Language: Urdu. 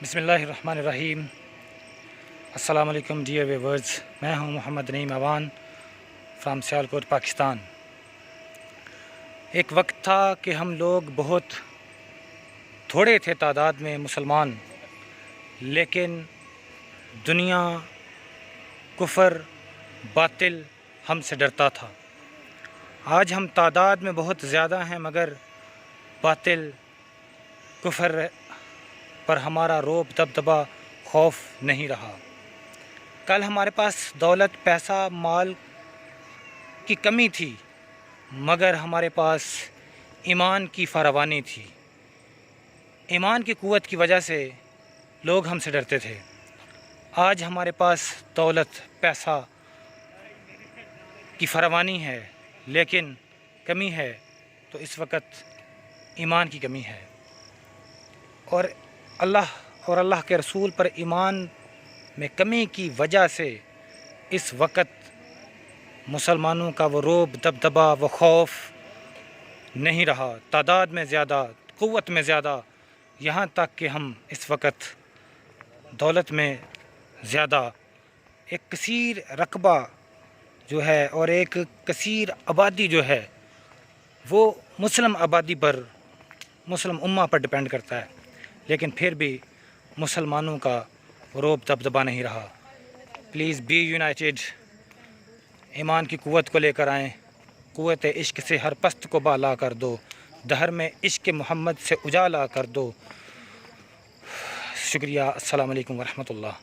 بسم اللہ الرحمن الرحیم۔ السلام علیکم ڈیئر ویورز، میں ہوں محمد نعیم اوان فرام سیالکوٹ پاکستان۔ ایک وقت تھا کہ ہم لوگ بہت تھوڑے تھے تعداد میں مسلمان، لیکن دنیا، کفر، باطل ہم سے ڈرتا تھا۔ آج ہم تعداد میں بہت زیادہ ہیں، مگر باطل، کفر پر ہمارا رعب، دبدبہ، خوف نہیں رہا۔ کل ہمارے پاس دولت، پیسہ، مال کی کمی تھی، مگر ہمارے پاس ایمان کی فراوانی تھی۔ ایمان کی قوت کی وجہ سے لوگ ہم سے ڈرتے تھے۔ آج ہمارے پاس دولت، پیسہ کی فراوانی ہے، لیکن کمی ہے، تو اس وقت ایمان کی کمی ہے۔ اور اللہ کے رسول پر ایمان میں کمی کی وجہ سے اس وقت مسلمانوں کا وہ رعب، دبدبہ، وہ خوف نہیں رہا۔ تعداد میں زیادہ، قوت میں زیادہ، یہاں تک کہ ہم اس وقت دولت میں زیادہ، ایک کثیر رقبہ جو ہے اور ایک کثیر آبادی جو ہے وہ مسلم آبادی پر، مسلم امہ پر ڈیپینڈ کرتا ہے، لیکن پھر بھی مسلمانوں کا رعب، دبدبہ نہیں رہا۔ پلیز بی یونائٹڈ، ایمان کی قوت کو لے کر آئیں، قوت عشق سے ہر پست کو بالا کر دو، دہر میں عشق محمد سے اجالا کر دو۔ شکریہ، السلام علیکم ورحمۃ اللہ۔